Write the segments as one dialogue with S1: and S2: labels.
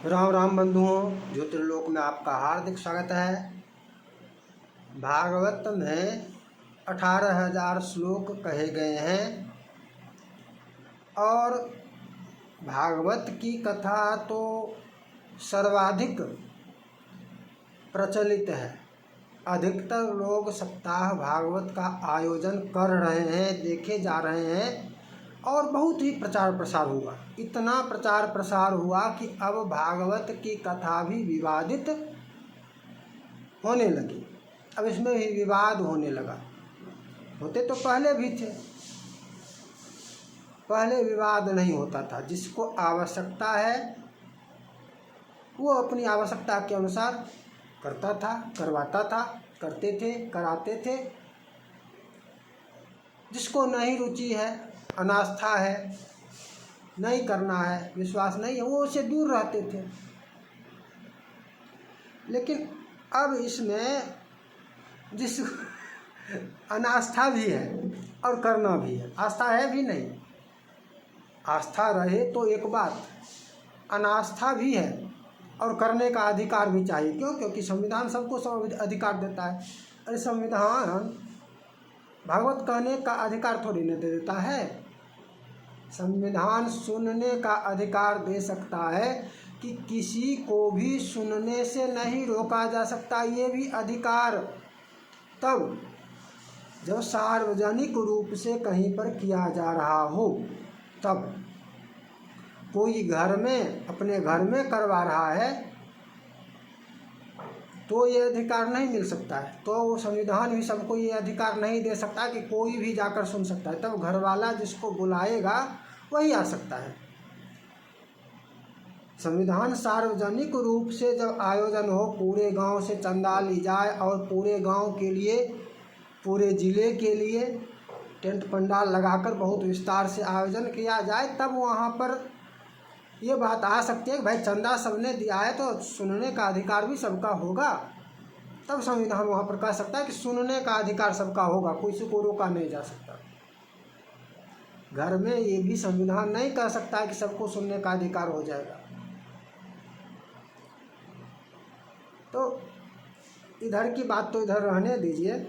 S1: राम राम बंधुओं, ज्योतिर्लोक में आपका हार्दिक स्वागत है। भागवत में 18,000 श्लोक कहे गए हैं और भागवत की कथा तो सर्वाधिक प्रचलित है। अधिकतर लोग सप्ताह भागवत का आयोजन कर रहे हैं, देखे जा रहे हैं और बहुत ही प्रचार प्रसार हुआ। इतना प्रचार प्रसार हुआ कि अब भागवत की कथा भी विवादित होने लगी। अब इसमें भी विवाद होने लगा। होते तो पहले भी थे, पहले विवाद नहीं होता था। जिसको आवश्यकता है वो अपनी आवश्यकता के अनुसार करता था, करवाता था, करते थे, कराते थे। जिसको नहीं रुचि है, अनास्था है, नहीं करना है, विश्वास नहीं है, वो उससे दूर रहते थे। लेकिन अब इसमें जिस अनास्था भी है और करना भी है, आस्था है भी नहीं। आस्था रहे तो एक बात, अनास्था भी है और करने का अधिकार भी चाहिए। क्यों? क्योंकि संविधान सबको सब अधिकार देता है। अरे संविधान भागवत कहने का अधिकार थोड़ी न दे देता है। संविधान सुनने का अधिकार दे सकता है कि किसी को भी सुनने से नहीं रोका जा सकता। ये भी अधिकार तब जब सार्वजनिक रूप से कहीं पर किया जा रहा हो। तब कोई घर में, अपने घर में करवा रहा है तो ये अधिकार नहीं मिल सकता है। तो संविधान भी सबको ये अधिकार नहीं दे सकता कि कोई भी जाकर सुन सकता है। तब घर वाला जिसको बुलाएगा वही आ सकता है। संविधान सार्वजनिक रूप से जब आयोजन हो, पूरे गांव से चंदा ली जाए और पूरे गांव के लिए, पूरे ज़िले के लिए टेंट पंडाल लगाकर बहुत विस्तार से आयोजन किया जाए, तब वहाँ पर ये बात आ सकती है कि भाई चंदा सबने दिया है तो सुनने का अधिकार भी सबका होगा। तब संविधान वहाँ पर कह सकता है कि सुनने का अधिकार सबका होगा, किसी को रोका नहीं जा सकता। घर में ये भी संविधान नहीं कह सकता है कि सबको सुनने का अधिकार हो जाएगा। तो इधर की बात तो इधर रहने दीजिए।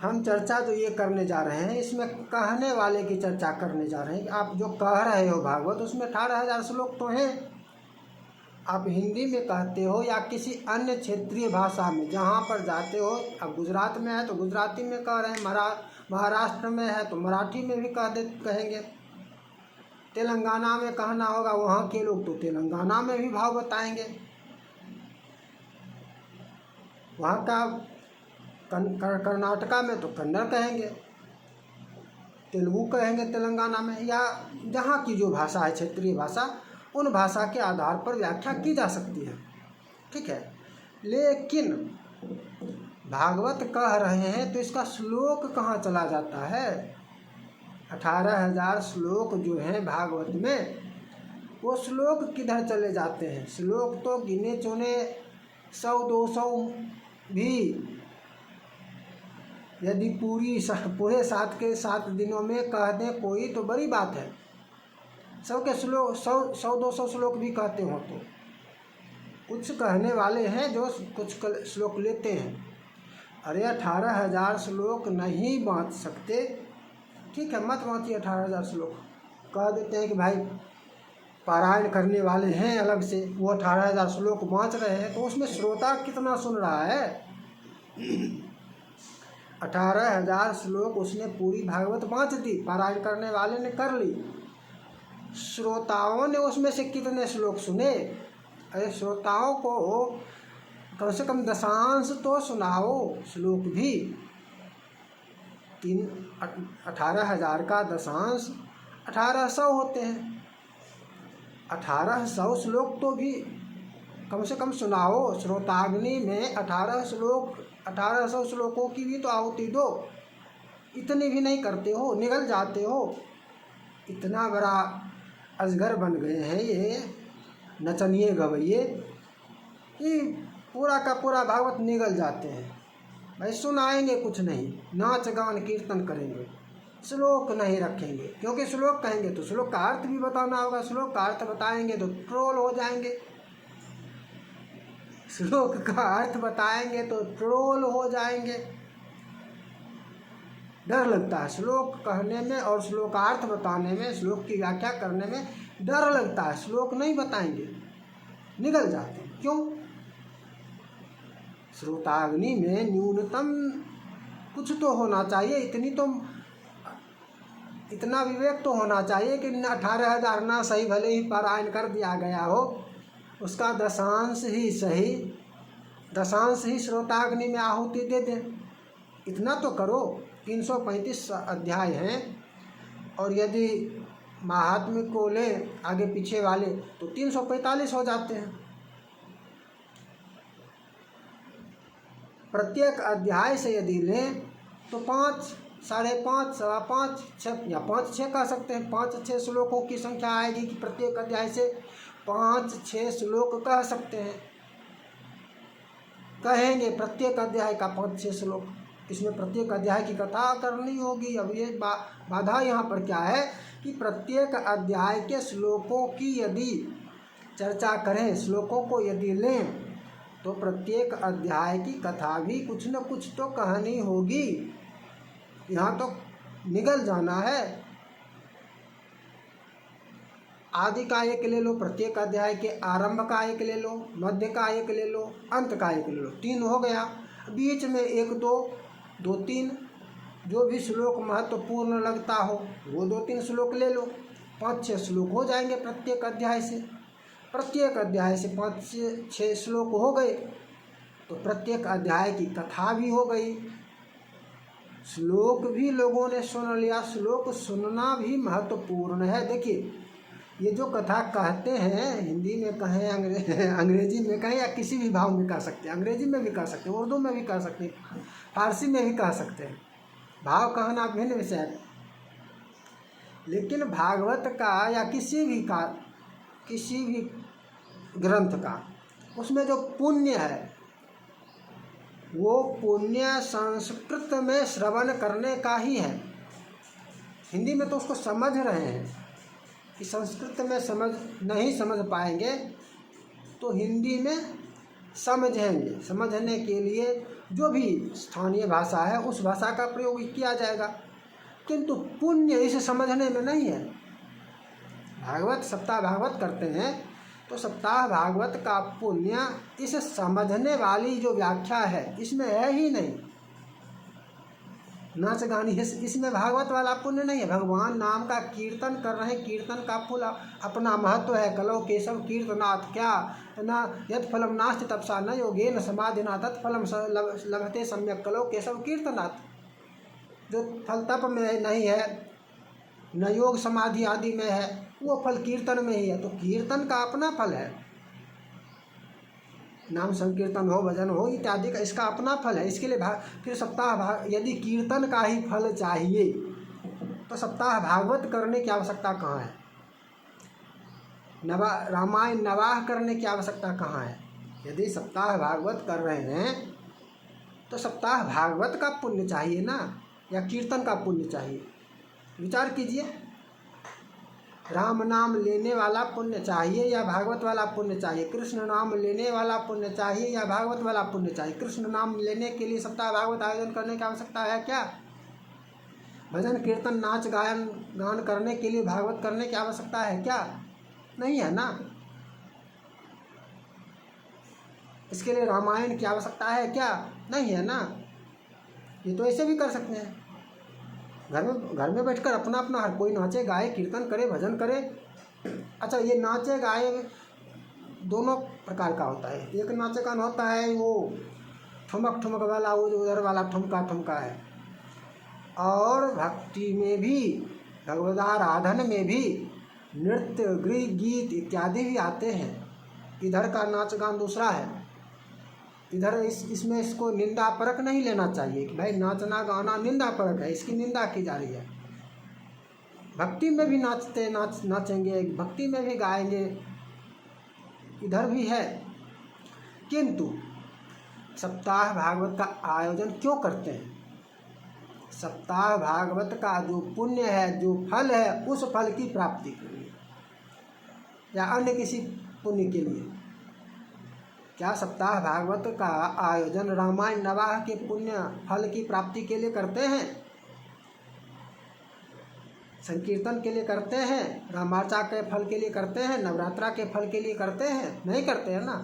S1: हम चर्चा जो ये करने जा रहे हैं, इसमें कहने वाले की चर्चा करने जा रहे हैं कि आप जो कह रहे हो भागवत, उसमें 18,000 श्लोक तो हैं। आप हिंदी में कहते हो या किसी अन्य क्षेत्रीय भाषा में, जहाँ पर जाते हो। अब गुजरात में है तो गुजराती में कह रहे हैं, महाराष्ट्र में है तो मराठी में भी कहेंगे। तेलंगाना में कहना होगा वहाँ के लोग तो तेलंगाना में भी भाव बताएंगे। वहाँ का कर्नाटका में तो कन्नड़ कहेंगे, तेलुगु कहेंगे तेलंगाना में, या जहाँ की जो भाषा है क्षेत्रीय भाषा, उन भाषा के आधार पर व्याख्या की जा सकती है। ठीक है। लेकिन भागवत कह रहे हैं तो इसका श्लोक कहाँ चला जाता है? 18,000 श्लोक जो हैं भागवत में, वो श्लोक किधर चले जाते हैं? श्लोक तो गिने चुने 100-200 भी यदि पूरे 7 के 7 दिनों में कह दें कोई तो बड़ी बात है। 100 के श्लोक 100-200 श्लोक भी कहते हो तो कुछ कहने वाले हैं जो कुछ श्लोक लेते हैं। अरे 18,000 श्लोक नहीं बाँच सकते, ठीक है, मत बाँचिए 18,000 श्लोक। कह देते हैं कि भाई पारायण करने वाले हैं अलग से, वो 18,000 श्लोक बाँच रहे हैं, तो उसमें श्रोता कितना सुन रहा है? 18,000 श्लोक उसने पूरी भागवत बाँच दी, पारायण करने वाले ने कर ली। श्रोताओं ने उसमें से कितने श्लोक सुने? अरे श्रोताओं को कम से कम दशांश तो सुनाओ श्लोक भी। 18,000 का दशांश 1,800 होते हैं। 1,800 श्लोक तो भी कम से कम सुनाओ। श्रोताग्नि में 1,800 श्लोकों की भी तो आहुति दो। इतनी भी नहीं करते हो, निगल जाते हो। इतना बड़ा अजगर बन गए हैं ये नचनिए गवैये कि पूरा का पूरा भागवत निगल जाते हैं। भाई सुनाएंगे कुछ नहीं, नाच गान कीर्तन करेंगे। श्लोक नहीं रखेंगे, क्योंकि श्लोक कहेंगे तो श्लोक का अर्थ भी बताना होगा, श्लोक का अर्थ बताएंगे तो ट्रोल हो जाएंगे, श्लोक का अर्थ बताएंगे तो ट्रोल हो जाएंगे। डर लगता है श्लोक कहने में और श्लोकार्थ बताने में, श्लोक की व्याख्या करने में डर लगता है, श्लोक नहीं बताएंगे, निगल जाते हैं। क्यों? श्रोताग्नि में न्यूनतम कुछ तो होना चाहिए, इतना विवेक तो होना चाहिए कि 18,000 ना सही भले ही पारायण कर दिया गया हो, उसका दशांश ही श्रोताग्नि में आहुति दे दें। इतना तो करो। 335 अध्याय हैं, और यदि महात्म्य को लें आगे पीछे वाले तो 345 हो जाते हैं। प्रत्येक अध्याय से यदि लें तो 5, 5.5, 5.25, 6 या 5-6 कह सकते हैं। 5-6 श्लोकों की संख्या आएगी कि प्रत्येक अध्याय से 5-6 श्लोक कह सकते हैं, कहेंगे प्रत्येक अध्याय का 5-6 श्लोक। इसमें प्रत्येक अध्याय की कथा करनी होगी। अब ये बाधा यहाँ पर क्या है कि प्रत्येक अध्याय के श्लोकों की यदि चर्चा करें, श्लोकों को यदि लें, तो प्रत्येक अध्याय की कथा भी कुछ न कुछ तो कहानी होगी। यहाँ तो निगल जाना है। आदि का एक ले लो, प्रत्येक अध्याय के आरंभ का एक ले लो, मध्य का एक ले लो, अंत का एक ले लो, 3 हो गया। बीच में 1, 2, 3 जो भी श्लोक महत्वपूर्ण लगता हो वो 2-3 श्लोक ले लो। 5-6 श्लोक हो जाएंगे प्रत्येक अध्याय से। प्रत्येक अध्याय से 5-6 श्लोक हो गए तो प्रत्येक अध्याय की कथा भी हो गई, श्लोक भी लोगों ने सुन लिया। श्लोक सुनना भी महत्वपूर्ण है। देखिए, ये जो कथा कहते हैं, हिंदी में कहें, अंग्रेजी में कहें, या किसी भी भाव में कह सकते हैं, अंग्रेजी में भी कह सकते हैं, उर्दू में भी कह सकते हैं, फारसी में भी कह सकते हैं। भाव कहना भिन्न विषय है, लेकिन भागवत का या किसी भी ग्रंथ का, उसमें जो पुण्य है वो पुण्य संस्कृत में श्रवण करने का ही है। हिंदी में तो उसको समझ रहे हैं कि संस्कृत में नहीं समझ पाएंगे तो हिंदी में समझेंगे। समझने के लिए जो भी स्थानीय भाषा है उस भाषा का प्रयोग किया जाएगा, किंतु पुण्य इसे समझने में नहीं है। भागवत, सप्ताह भागवत करते हैं तो सप्ताह भागवत का पुण्य इसे समझने वाली जो व्याख्या है इसमें है ही नहीं। नाच गानी इसमें भागवत वाला पुण्य नहीं है। भगवान नाम का कीर्तन कर रहे हैं, कीर्तन का फल अपना महत्व है। कलो केशव कीर्तनात् क्या न यद फलम नास्ति तपसा न योगेन समाधिना तत्फलम लभते सम्यक कलो केशव कीर्तनात्। जो फल तप में नहीं है, न योग समाधि आदि में है, वो फल कीर्तन में ही है। तो कीर्तन का अपना फल है, नाम संकीर्तन हो, भजन हो इत्यादि का इसका अपना फल है। इसके लिए फिर सप्ताह यदि कीर्तन का ही फल चाहिए तो सप्ताह भागवत करने की आवश्यकता कहाँ है? रामायण नवाह करने की आवश्यकता कहाँ है? यदि सप्ताह भागवत कर रहे हैं तो सप्ताह भागवत का पुण्य चाहिए ना, या कीर्तन का पुण्य चाहिए? विचार कीजिए। राम नाम लेने वाला पुण्य चाहिए या भागवत वाला पुण्य चाहिए? कृष्ण नाम लेने वाला पुण्य चाहिए या भागवत वाला पुण्य चाहिए? कृष्ण नाम लेने के लिए सप्ताह भागवत आयोजन करने की आवश्यकता है क्या? भजन कीर्तन नाच गान करने के लिए भागवत करने की आवश्यकता है क्या? नहीं है ना। इसके लिए रामायण की आवश्यकता है क्या? नहीं है ना। ये तो ऐसे भी कर सकते हैं, घर में बैठकर अपना अपना हर कोई नाचे गाए, कीर्तन करे, भजन करे। अच्छा, ये नाचे गाए दोनों प्रकार का होता है। एक नाचे गान होता है वो ठुमक वाला, वो जो उधर वाला ठुमका है, और भक्ति में भी, भगवदाराधन में भी नृत्य गीत इत्यादि भी आते हैं। इधर का नाच गान दूसरा है। इधर इसमें इसको निंदा परक नहीं लेना चाहिए कि भाई नाचना गाना निंदा परक है, इसकी निंदा की जा रही है। भक्ति में भी नाचेंगे, भक्ति में भी गाएंगे, इधर भी है। किंतु सप्ताह भागवत का आयोजन क्यों करते हैं? सप्ताह भागवत का जो पुण्य है, जो फल है, उस फल की प्राप्ति के लिए या अन्य किसी पुण्य के लिए। क्या सप्ताह भागवत का आयोजन रामायण नवाह के पुण्य फल की प्राप्ति के लिए करते हैं, संकीर्तन के लिए करते हैं, रामार्चा के फल के लिए करते हैं, नवरात्रा के फल के लिए करते हैं? नहीं करते हैं ना।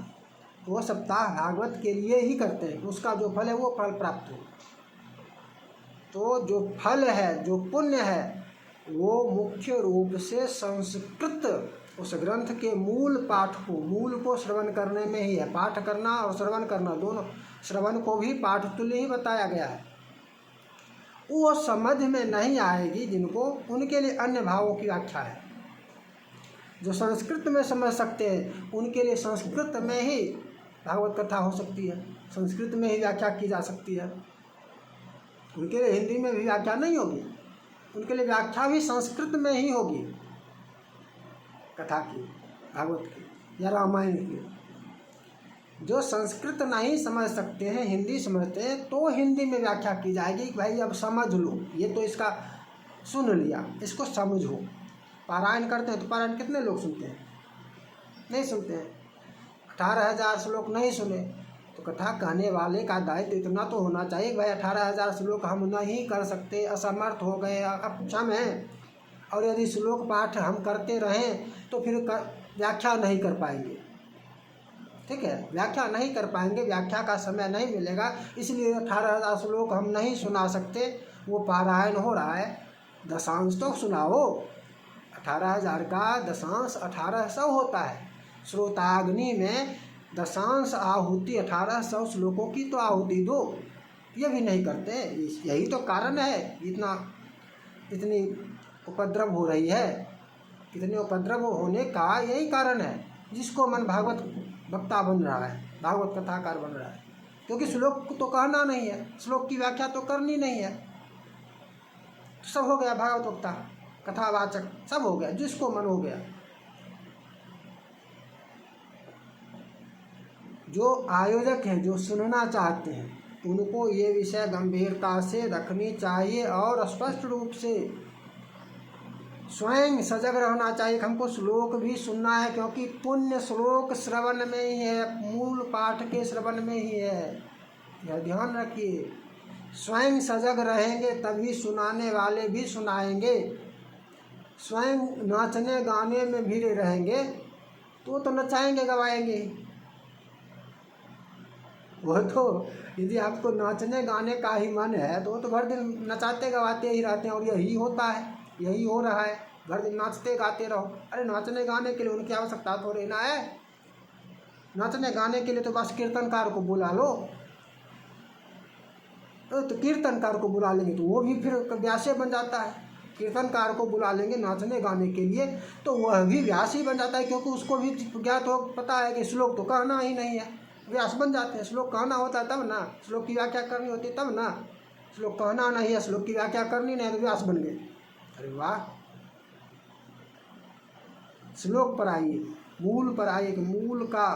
S1: वो सप्ताह भागवत के लिए ही करते हैं, उसका जो फल है वो फल प्राप्त हो। तो जो फल है, जो पुण्य है, वो मुख्य रूप से संस्कृत उस ग्रंथ के मूल पाठ को, मूल को श्रवण करने में ही है। पाठ करना और श्रवण करना दोनों, श्रवण को भी पाठ तुल्य ही बताया गया है। वो समझ में नहीं आएगी जिनको, उनके लिए अन्य भावों की व्याख्या है। जो संस्कृत में समझ सकते हैं उनके लिए संस्कृत में ही भागवत कथा हो सकती है, संस्कृत में ही व्याख्या की जा सकती है। उनके लिए हिंदी में भी व्याख्या नहीं होगी, उनके लिए व्याख्या भी संस्कृत में ही होगी कथा की, भागवत की या रामायण की। जो संस्कृत नहीं समझ सकते हैं, हिंदी समझते हैं, तो हिंदी में व्याख्या की जाएगी कि भाई अब समझ लो, ये तो इसका सुन लिया, इसको समझो। पारायण करते हैं तो पारायण कितने लोग सुनते हैं? नहीं सुनते हैं। 18,000 श्लोक नहीं सुने तो कथा कहने वाले का दायित्व इतना तो होना चाहिए कि भाई 18,000 श्लोक हम नहीं कर सकते, असमर्थ हो गए, अक्षम हैं, और यदि श्लोक पाठ हम करते रहें तो फिर व्याख्या नहीं कर पाएंगे। ठीक है, व्याख्या नहीं कर पाएंगे, व्याख्या का समय नहीं मिलेगा, इसलिए 18,000 श्लोक हम नहीं सुना सकते। वो पारायण हो रहा है, दशांश तो सुनाओ। 18,000 का दशांश 1800 होता है। श्रोताग्नि में दशांश आहुति 1800 श्लोकों की तो आहुति दो, ये भी नहीं करते। यही तो कारण है इतनी उपद्रव हो रही है। इतने उपद्रव होने का यही कारण है, जिसको मन भागवत वक्ता बन रहा है, भागवत कथाकार बन रहा है, क्योंकि श्लोक तो कहना नहीं है, श्लोक की व्याख्या तो करनी नहीं है। तो सब हो गया, भागवत वक्ता, कथावाचक सब हो गया, जिसको मन हो गया। जो आयोजक हैं, जो सुनना चाहते हैं, उनको ये विषय गंभीरता से रखनी चाहिए और स्पष्ट रूप से स्वयं सजग रहना चाहिए। हमको श्लोक भी सुनना है, क्योंकि पुण्य श्लोक श्रवण में ही है, मूल पाठ के श्रवण में ही है। यह ध्यान रखिए। स्वयं सजग रहेंगे तभी सुनाने वाले भी सुनाएंगे। स्वयं नाचने गाने में भिड़े रहेंगे तो नचाएंगे गवाएंगे। वो तो यदि आपको नाचने गाने का ही मन है तो भर दिन नचाते गवाते ही रहते हैं, और यही होता है, यही हो रहा है। भर दिन नाचते गाते रहो। अरे नाचने गाने के लिए उनकी आवश्यकता थोड़ी ना है। नाचने गाने के लिए तो बस कीर्तनकार को बुला लो, तो कीर्तनकार को बुला लेंगे तो वो भी फिर व्यास बन जाता है। कीर्तनकार को बुला लेंगे नाचने गाने के लिए तो वह भी व्यास ही बन जाता है, क्योंकि उसको भी ज्ञात हो, पता है कि श्लोक तो कहना ही नहीं है, व्यास बन जाते हैं। श्लोक कहना होता है तब ना, श्लोक की व्याख्या करनी होती है तब ना। श्लोक कहना नहीं है, श्लोक की व्याख्या करनी नहीं है, तो व्यास बन गए। अरे वाह। श्लोक पर आइए, मूल पर आइए कि मूल का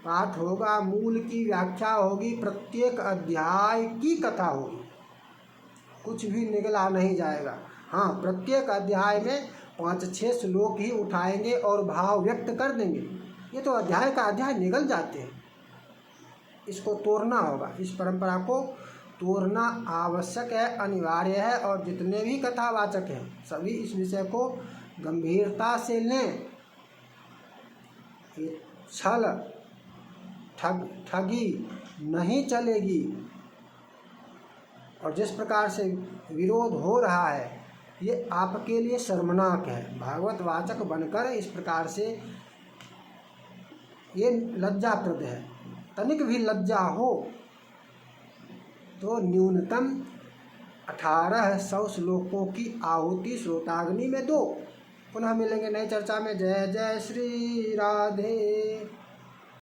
S1: पाठ होगा, मूल की व्याख्या होगी, प्रत्येक अध्याय की कथा होगी, कुछ भी निगला नहीं जाएगा। हाँ, प्रत्येक अध्याय में 5-6 श्लोक ही उठाएंगे और भाव व्यक्त कर देंगे। ये तो अध्याय का अध्याय निगल जाते हैं। इसको तोड़ना होगा, इस परंपरा को तोड़ना आवश्यक है, अनिवार्य है। और जितने भी कथावाचक हैं सभी इस विषय को गंभीरता से लें। ये छल ठगी नहीं चलेगी। और जिस प्रकार से विरोध हो रहा है ये आपके लिए शर्मनाक है। भागवत वाचक बनकर इस प्रकार से ये लज्जाप्रद है। तनिक भी लज्जा हो तो न्यूनतम 1800 श्लोकों की आहुति श्रोताग्नि में दो। पुनः मिलेंगे नई चर्चा में। जय जय श्री राधे।